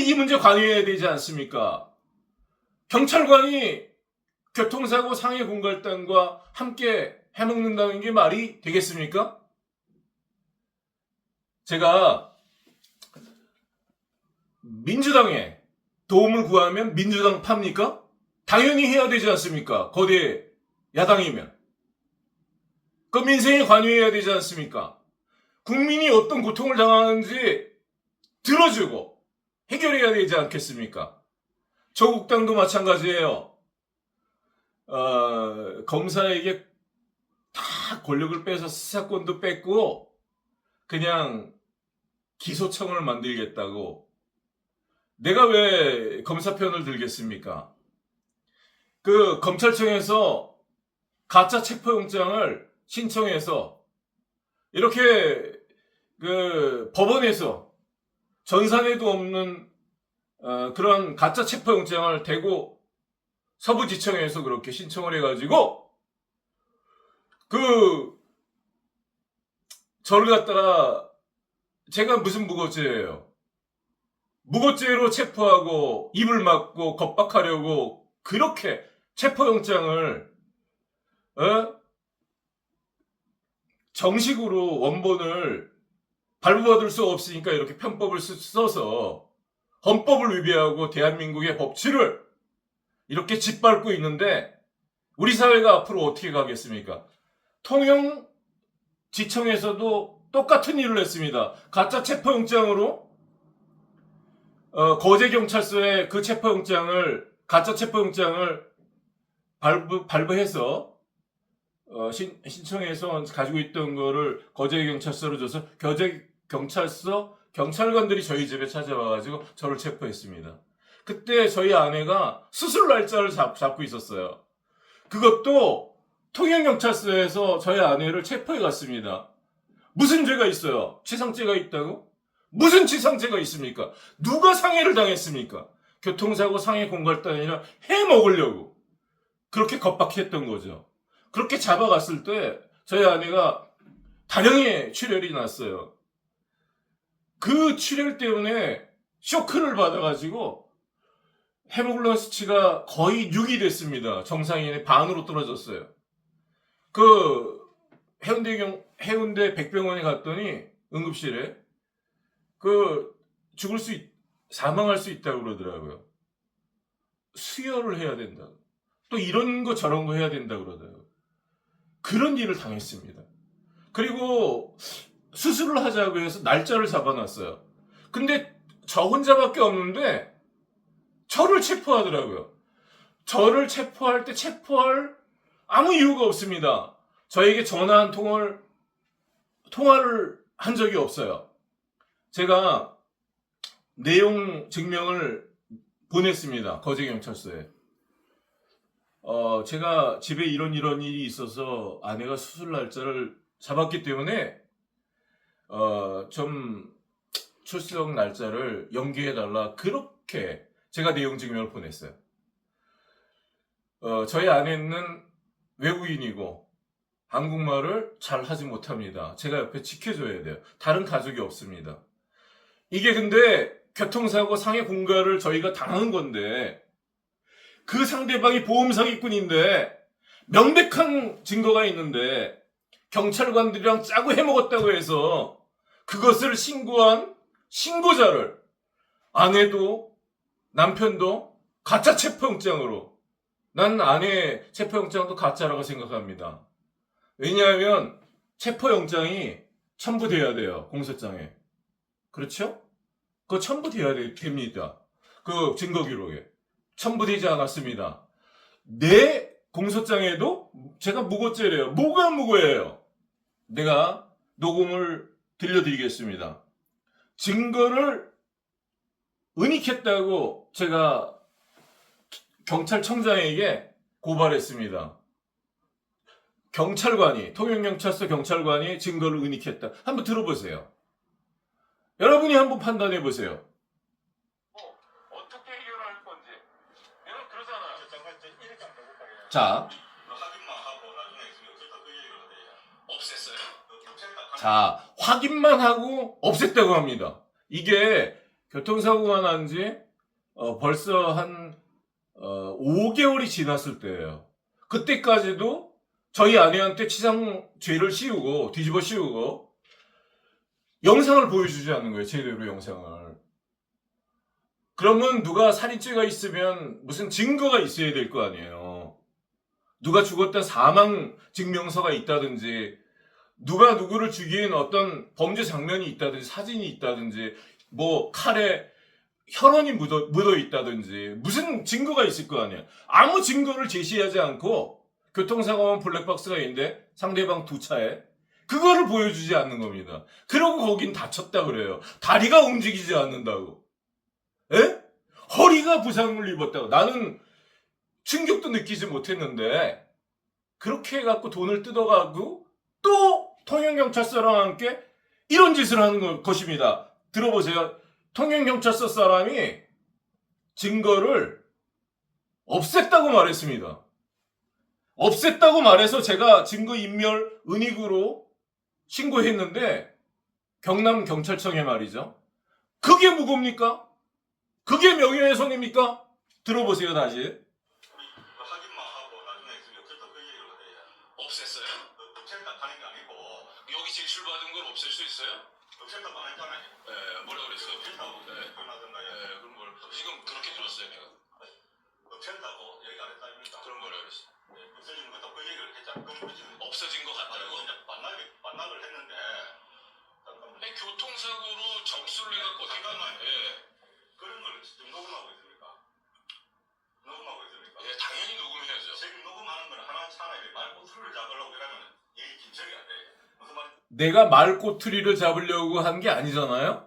이 문제 관여해야 되지 않습니까? 경찰관이 교통사고 상해 공갈단과 함께 해먹는다는 게 말이 되겠습니까? 제가 민주당에 도움을 구하면 민주당 팝니까? 당연히 해야 되지 않습니까? 거대 야당이면. 그 민생에 관여해야 되지 않습니까? 국민이 어떤 고통을 당하는지 들어주고 해결해야 되지 않겠습니까? 조국당도 마찬가지예요. 검사에게 다 권력을 빼서 수사권도 뺏고 그냥 기소청을 만들겠다고. 내가 왜 검사 편을 들겠습니까? 그 검찰청에서 가짜 체포영장을 신청해서 이렇게 그 법원에서 전산에도 없는 그런 가짜 체포영장을 대고 서부지청에서 그렇게 신청을 해가지고 저를 갖다가 제가 무슨 무고죄예요? 무고죄로 체포하고 입을 막고 겁박하려고 그렇게 체포영장을 정식으로 원본을 발부받을 수 없으니까 이렇게 편법을 써서 헌법을 위배하고 대한민국의 법치를 이렇게 짓밟고 있는데 우리 사회가 앞으로 어떻게 가겠습니까? 통영지청에서도 똑같은 일을 했습니다. 가짜 체포영장으로 거제경찰서에 그 체포영장을 가짜 체포영장을 발부해서 신청해서 가지고 있던 거를 거제경찰서로 줘서 거제경찰서 경찰관들이 저희 집에 찾아와가지고 저를 체포했습니다. 그때 저희 아내가 수술 날짜를 잡고 있었어요. 그것도 통영경찰서에서 저희 아내를 체포해 갔습니다. 무슨 죄가 있어요? 치상죄가 있다고? 무슨 치상죄가 있습니까? 누가 상해를 당했습니까? 교통사고 상해 공갈단이라 해먹으려고 그렇게 겁박했던 거죠. 그렇게 잡아갔을 때 저희 아내가 다량의 출혈이 났어요. 그 출혈 때문에 쇼크를 받아가지고 헤모글로빈 수치가 거의 6이 됐습니다. 정상인의 반으로 떨어졌어요. 그 해운대 백병원에 갔더니 응급실에 사망할 수 있다고 그러더라고요. 수혈을 해야 된다. 또 이런 거 저런 거 해야 된다 그러더라고요. 그런 일을 당했습니다. 그리고 수술을 하자고 해서 날짜를 잡아놨어요. 근데 저 혼자밖에 없는데 저를 체포하더라고요. 저를 체포할 때 체포할 아무 이유가 없습니다. 저에게 전화 한 통화를 한 적이 없어요. 제가 내용 증명을 보냈습니다. 거제경찰서에. 제가 집에 이런 일이 있어서 아내가 수술 날짜를 잡았기 때문에 좀 출석 날짜를 연기해달라. 그렇게 제가 내용 증명을 보냈어요. 저희 아내는 외국인이고 한국말을 잘 하지 못합니다. 제가 옆에 지켜줘야 돼요. 다른 가족이 없습니다. 이게 근데 교통사고 상해 공갈을 저희가 당한 건데 그 상대방이 보험 사기꾼인데 명백한 증거가 있는데 경찰관들이랑 짜고 해먹었다고 해서 그것을 신고한 신고자를 아내도 남편도 가짜 체포영장으로, 난 아내의 체포영장도 가짜라고 생각합니다. 왜냐하면 체포영장이 첨부돼야 돼요. 공소장에. 그렇죠? 그거 첨부돼야 됩니다. 그 증거기록에. 첨부되지 않았습니다. 내 공소장에도 제가 무고죄래요. 뭐가 무고예요? 내가 녹음을 들려드리겠습니다. 증거를 은닉했다고 제가 경찰청장에게 고발했습니다. 통영경찰서 경찰관이 증거를 은닉했다. 한번 들어보세요. 여러분이 한번 판단해 보세요. 어떻게 해결할 건지. 내가 그러잖아. 자, 자, 확인만 하고 없앴다고 합니다. 이게 교통사고가 난 지 벌써 한 5개월이 지났을 때예요. 그때까지도 저희 아내한테 치상죄를 씌우고 뒤집어 씌우고 영상을 보여주지 않는 거예요. 제대로 영상을. 그러면 누가 살인죄가 있으면 무슨 증거가 있어야 될 거 아니에요. 누가 죽었던 사망 증명서가 있다든지 누가 누구를 죽인 어떤 범죄 장면이 있다든지 사진이 있다든지 뭐 칼에 혈흔이 묻어 있다든지 무슨 증거가 있을 거 아니에요. 아무 증거를 제시하지 않고 교통사고만 블랙박스가 있는데 상대방 두 차에 그거를 보여주지 않는 겁니다. 그러고 거긴 다쳤다 그래요. 다리가 움직이지 않는다고. 에? 허리가 부상을 입었다고. 나는 충격도 느끼지 못했는데 그렇게 해갖고 돈을 뜯어가고 또 통영경찰서랑 함께 이런 짓을 하는 것입니다. 들어보세요. 통영경찰서 사람이 증거를 없앴다고 말했습니다. 없앴다고 말해서 제가 증거인멸 은닉으로 신고했는데 경남경찰청에 말이죠. 그게 무고입니까? 그게 명예훼손입니까? 들어보세요 다시. 확인만 하고 나중에 옆에서 그 얘기를 해야 없앴어요? 없앤다 하는 게 아니고 여기 제출받은 걸 없앨 수 있어요? 없앤다고 안 했잖아요. 뭐라 그랬어요? 없앤다고 네. 그러나든가 그럼 뭘 지금 그렇게 들었어요 내가. 없앤다고 얘기 안 했다 아닙니까? 그럼 뭐라 그랬어? 없어지는 것도 그 얘기를 했잖아. 그럼 지금 없어진 것 같다고. 이제 반납을 했는데 잠깐만. 교통사고로 접수를 해갖고 어떻게 하나요? 그런 걸 지금 녹음하고 있습니까? 녹음하고 있습니까? 당연히 녹음해야죠. 지금 녹음하는 건 하나 차라리 말고 술을 잡으려고 이러면 일이 김철이 안 돼. 무슨 말인지 내가 말꼬투리를 잡으려고 한 게 아니잖아요.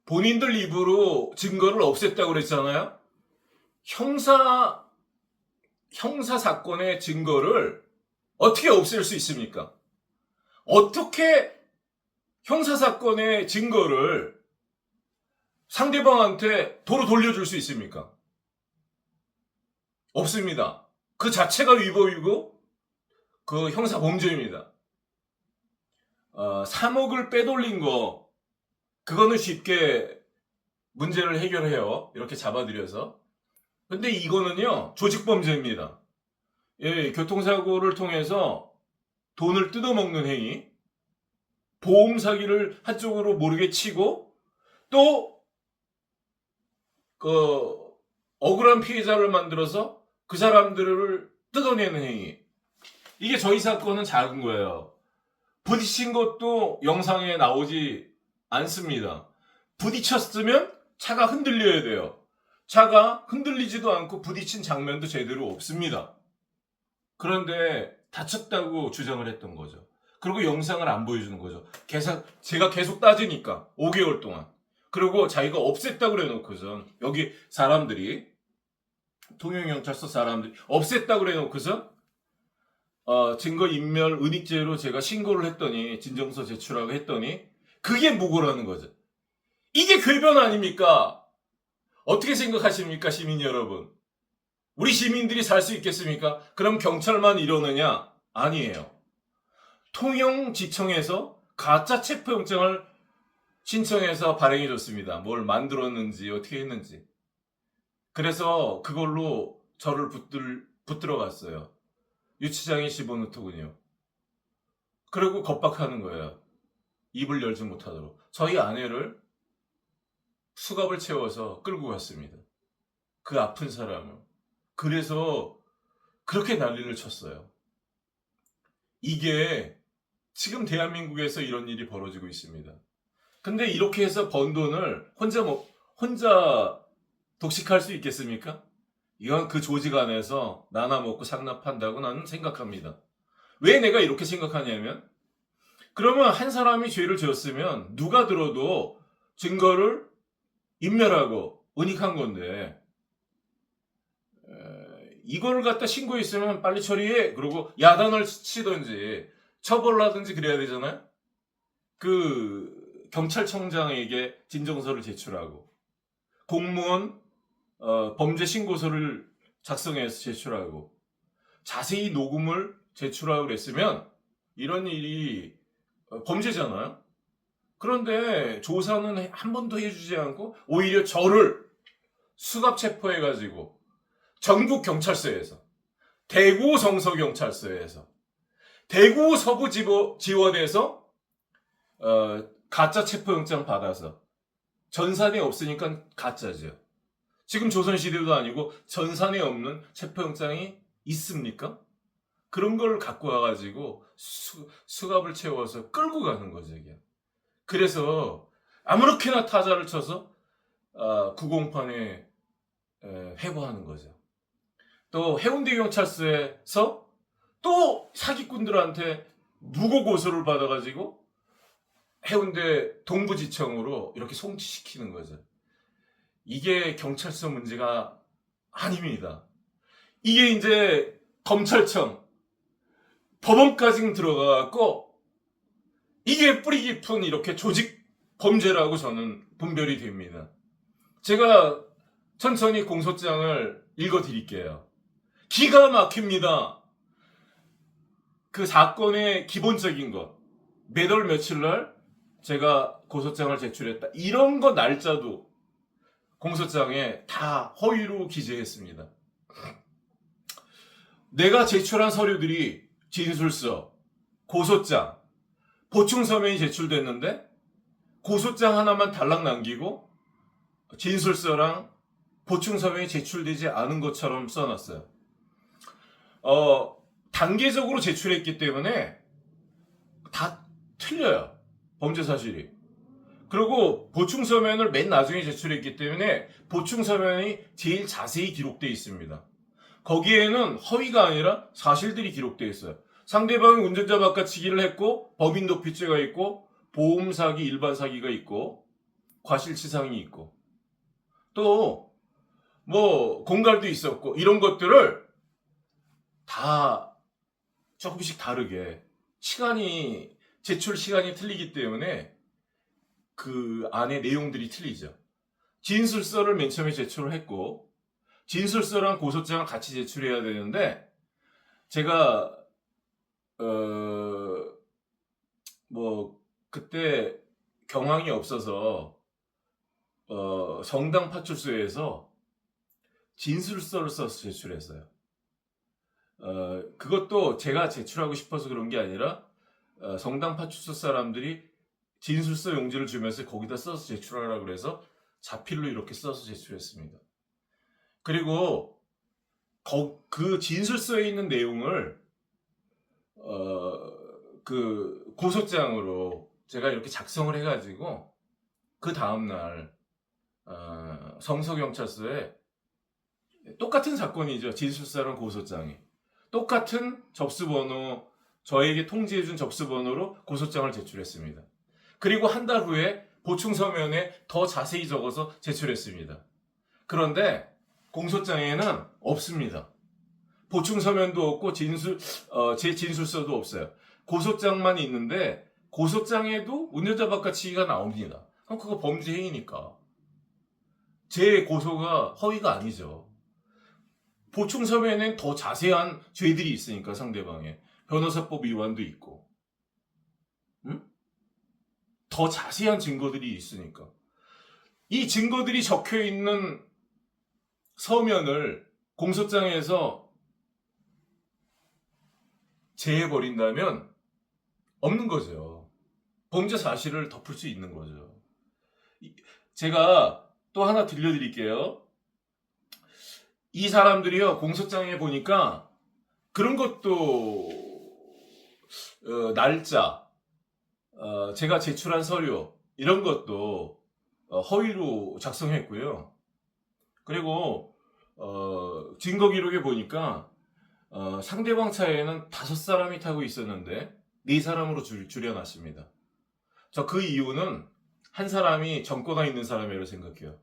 본인들 입으로 증거를 없앴다고 그랬잖아요. 형사 사건의 증거를 어떻게 없앨 수 있습니까? 어떻게 형사 사건의 증거를 상대방한테 도로 돌려줄 수 있습니까? 없습니다. 그 자체가 위법이고 그 형사 범죄입니다. 3억을 빼돌린 거 그거는 쉽게 문제를 해결해요. 이렇게 잡아들여서. 근데 이거는요 조직범죄입니다. 예, 교통사고를 통해서 돈을 뜯어먹는 행위, 보험 사기를 한쪽으로 모르게 치고 또 억울한 피해자를 만들어서 그 사람들을 뜯어내는 행위. 이게 저희 사건은 작은 거예요. 부딪힌 것도 영상에 나오지 않습니다. 부딪혔으면 차가 흔들려야 돼요. 차가 흔들리지도 않고 부딪힌 장면도 제대로 없습니다. 그런데 다쳤다고 주장을 했던 거죠. 그리고 영상을 안 보여주는 거죠. 제가 계속 따지니까 5개월 동안. 그리고 자기가 없앴다고 그래놓고선 여기 사람들이 통영경찰서 사람들이 없앴다고 그래놓고선 증거인멸 은닉죄로 제가 신고를 했더니 진정서 제출하고 했더니 그게 무고라는 거죠. 이게 궤변 아닙니까? 어떻게 생각하십니까 시민 여러분? 우리 시민들이 살 수 있겠습니까? 그럼 경찰만 이러느냐? 아니에요. 통영지청에서 가짜 체포영장을 신청해서 발행해 줬습니다. 뭘 만들었는지 어떻게 했는지. 그래서 그걸로 저를 붙들어 갔어요. 유치장에 집어넣더군요. 그리고 겁박하는 거예요. 입을 열지 못하도록. 저희 아내를 수갑을 채워서 끌고 갔습니다. 그 아픈 사람을. 그래서 그렇게 난리를 쳤어요. 이게 지금 대한민국에서 이런 일이 벌어지고 있습니다. 근데 이렇게 해서 번 돈을 혼자 독식할 수 있겠습니까? 이건 그 조직 안에서 나눠 먹고 상납한다고 나는 생각합니다. 왜 내가 이렇게 생각하냐면 그러면 한 사람이 죄를 지었으면 누가 들어도 증거를 인멸하고 은닉한 건데 이거를 갖다 신고했으면 빨리 처리해. 그리고 야단을 치든지 처벌을 하든지 그래야 되잖아요. 그 경찰청장에게 진정서를 제출하고 공무원 범죄 신고서를 작성해서 제출하고 자세히 녹음을 제출하고 그랬으면 이런 일이 범죄잖아요. 그런데 조사는 한 번도 해주지 않고 오히려 저를 수갑 체포해가지고 전국 경찰서에서, 대구 성서경찰서에서, 대구 서부지원에서 가짜 체포영장 받아서, 전산에 없으니까 가짜죠. 지금 조선시대도 아니고 전산에 없는 체포영장이 있습니까? 그런 걸 갖고 와가지고 수갑을 채워서 끌고 가는 거죠, 이게. 그래서 아무렇게나 타자를 쳐서 908에 회부하는 거죠. 또 해운대 경찰서에서 또 사기꾼들한테 무고 고소를 받아가지고 해운대 동부지청으로 이렇게 송치시키는 거죠. 이게 경찰서 문제가 아닙니다. 이게 이제 검찰청, 법원까지 들어가갖고 이게 뿌리 깊은 이렇게 조직 범죄라고 저는 분별이 됩니다. 제가 천천히 공소장을 읽어드릴게요. 기가 막힙니다. 그 사건의 기본적인 것, 몇 월 며칠 날 제가 고소장을 제출했다, 이런 거 날짜도 공소장에 다 허위로 기재했습니다. 내가 제출한 서류들이 진술서, 고소장, 보충서면이 제출됐는데 고소장 하나만 달랑 남기고 진술서랑 보충서면이 제출되지 않은 것처럼 써놨어요. 단계적으로 제출했기 때문에 다 틀려요, 범죄 사실이. 그리고 보충서면을 맨 나중에 제출했기 때문에 보충서면이 제일 자세히 기록되어 있습니다. 거기에는 허위가 아니라 사실들이 기록되어 있어요. 상대방이 운전자 바꿔치기를 했고 법인 도피죄가 있고 보험 사기, 일반 사기가 있고 과실치상이 있고 또 뭐 공갈도 있었고, 이런 것들을 다 조금씩 다르게 제출 시간이 틀리기 때문에 그 안에 내용들이 틀리죠. 진술서를 맨 처음에 제출을 했고 진술서랑 고소장을 같이 제출해야 되는데 제가 그때 경황이 없어서 성당 파출소에서 진술서를 써서 제출했어요. 그것도 제가 제출하고 싶어서 그런 게 아니라 성당 파출소 사람들이 진술서 용지를 주면서 거기다 써서 제출하라고 그래서 자필로 이렇게 써서 제출했습니다. 그리고 그 진술서에 있는 내용을 그 고소장으로 제가 이렇게 작성을 해가지고 그 다음날 성서경찰서에 똑같은 사건이죠. 진술서랑 고소장이 똑같은 접수번호, 저에게 통지해준 접수번호로 고소장을 제출했습니다. 그리고 한 달 후에 보충서면에 더 자세히 적어서 제출했습니다. 그런데 공소장에는 없습니다. 보충서면도 없고 제 진술서도 없어요. 고소장만 있는데 고소장에도 운전자 바꿔치기가 나옵니다. 그럼 그거 범죄 행위니까 제 고소가 허위가 아니죠. 보충서면엔 더 자세한 죄들이 있으니까, 상대방의 변호사법 위반도 있고, 더 자세한 증거들이 있으니까 이 증거들이 적혀 있는 서면을 공소장에서 제해버린다면 없는 거죠. 범죄 사실을 덮을 수 있는 거죠. 제가 또 하나 들려드릴게요. 이 사람들이요, 공소장에 보니까 그런 것도 날짜, 제가 제출한 서류 이런 것도 허위로 작성했고요. 그리고 증거 기록에 보니까 상대방 차에는 5사람이 타고 있었는데 4사람으로 줄여놨습니다. 저 그 이유는 한 사람이 전과가 있는 사람이라고 생각해요.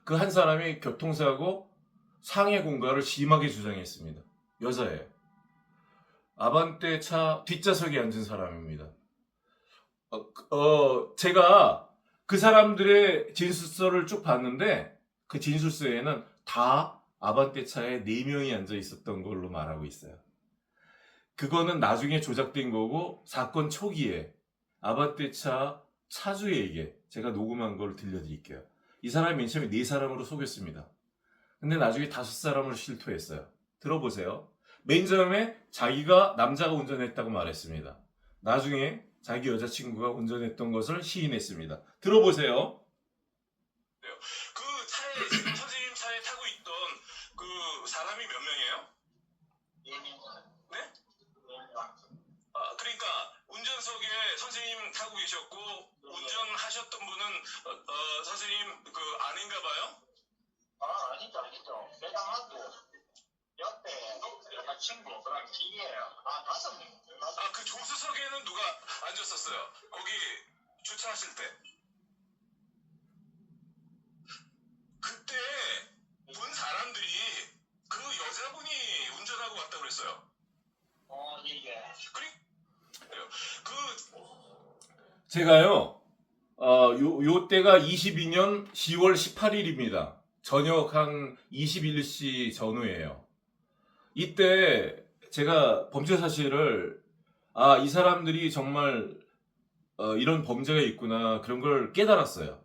그 한 사람이 교통사고 상해 공갈을 심하게 주장했습니다. 여자예요. 아반떼 차 뒷좌석에 앉은 사람입니다. 제가 그 사람들의 진술서를 쭉 봤는데 그 진술서에는 다 아반떼 차에 4명이 앉아 있었던 걸로 말하고 있어요. 그거는 나중에 조작된 거고, 사건 초기에 아반떼 차 차주에게 제가 녹음한 걸 들려드릴게요. 이 사람이 맨 처음에 4사람으로 속였습니다. 근데 나중에 5사람으로 실토했어요. 들어보세요. 맨 처음에 자기가 남자가 운전했다고 말했습니다. 나중에 자기 여자친구가 운전했던 것을 시인했습니다. 들어보세요. 그 차에 지금 선생님 차에 타고 있던 그 사람이 몇 명이에요? 네? 그러니까 운전석에 선생님 타고 계셨고 운전하셨던 분은 선생님 그 아닌가 봐요? 아니죠. 매장하고 옆에 여자친구, 그랑 뒤에 5명. 그 조수석에는 누가 앉았었어요? 거기 주차하실 때. 그때 본 사람들이 그 여자분이 운전하고 왔다고 그랬어요. 예. 제가요, 요 때가 22년 10월 18일입니다. 저녁 한 21시 전후예요. 이때 제가 범죄 사실을, 이 사람들이 정말, 이런 범죄가 있구나, 그런 걸 깨달았어요.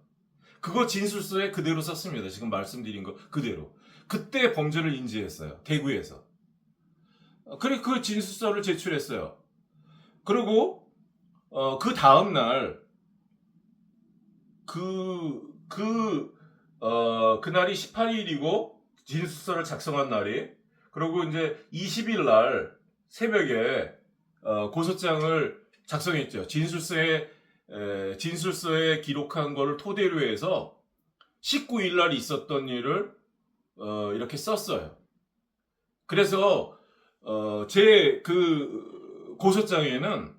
그거 진술서에 그대로 썼습니다. 지금 말씀드린 거 그대로. 그때 범죄를 인지했어요. 대구에서. 그래, 그 진술서를 제출했어요. 그리고, 그 다음날, 그날이 18일이고, 진술서를 작성한 날이, 그리고 이제 20일 날 새벽에, 고소장을 작성했죠. 진술서에 기록한 거를 토대로 해서 19일 날 있었던 일을, 이렇게 썼어요. 그래서, 제 그 고소장에는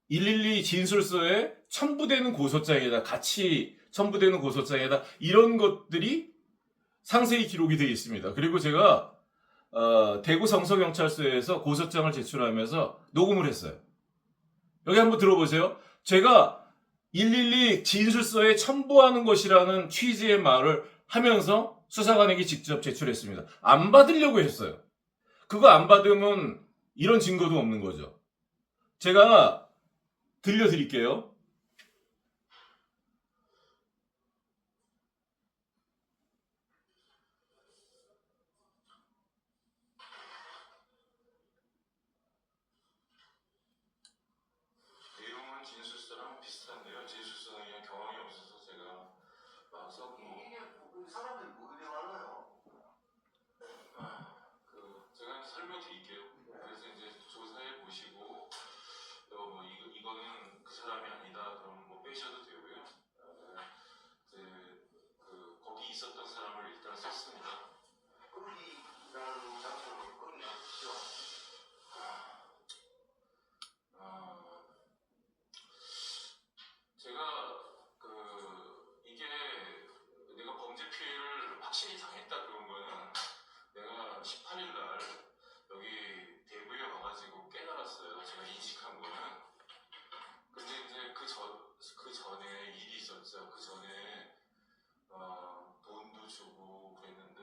112 진술서에 첨부되는 고소장에다, 같이 첨부되는 고소장에다 이런 것들이 상세히 기록이 되어 있습니다. 그리고 제가 대구 성서경찰서에서 고소장을 제출하면서 녹음을 했어요. 여기 한번 들어보세요. 제가 112 진술서에 첨부하는 것이라는 취지의 말을 하면서 수사관에게 직접 제출했습니다. 안 받으려고 했어요. 그거 안 받으면 이런 증거도 없는 거죠. 제가 들려드릴게요. 내용은 진술서랑 비슷한데요. 진술서는 그냥 경험이 없어서 제가 막 썼고. 사람들이 모르게 말아요. 제가 설명드릴게요. 그래서 이제 조사해 보시고 이거는 그 사람이 아니다. 그럼 뭐 빼셔도 되고요. 거기 있었던 사람을 일단 썼습니다. 거기라는 장소를 꺼내주시죠. 제가 이게 내가 범죄 피해를 확실히 당했다 그런 거는 내가 18일 날 여기 대구에 와가지고 깨달았어요. 제가 인식한 거는. 근데 이제 그 전에 일이 있었죠. 그 전에 돈도 주고 그랬는데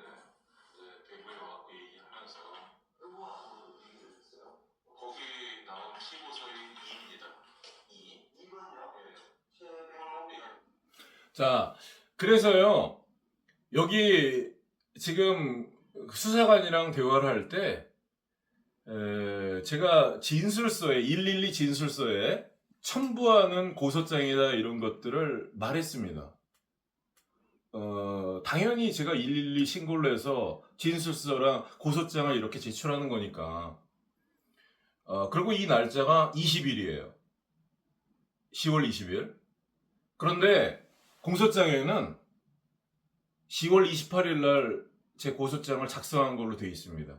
이제 대구에 와갖고 얘기하면서 누구하고 얘기했어요? 거기 나온 피고서인 2입니다. 2번요? 예. 자, 그래서요, 여기 지금 수사관이랑 대화를 할 때, 제가 112 진술서에 첨부하는 고소장이다 이런 것들을 말했습니다. 당연히 제가 112 신고를 해서 진술서랑 고소장을 이렇게 제출하는 거니까. 그리고 이 날짜가 20일이에요. 10월 20일. 그런데 공소장에는 10월 28일 날 제 고소장을 작성한 걸로 되어 있습니다.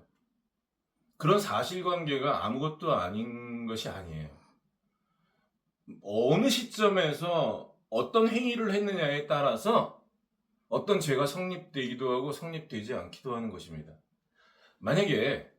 그런 사실관계가 아무것도 아닌 것이 아니에요. 어느 시점에서 어떤 행위를 했느냐에 따라서 어떤 죄가 성립되기도 하고 성립되지 않기도 하는 것입니다. 만약에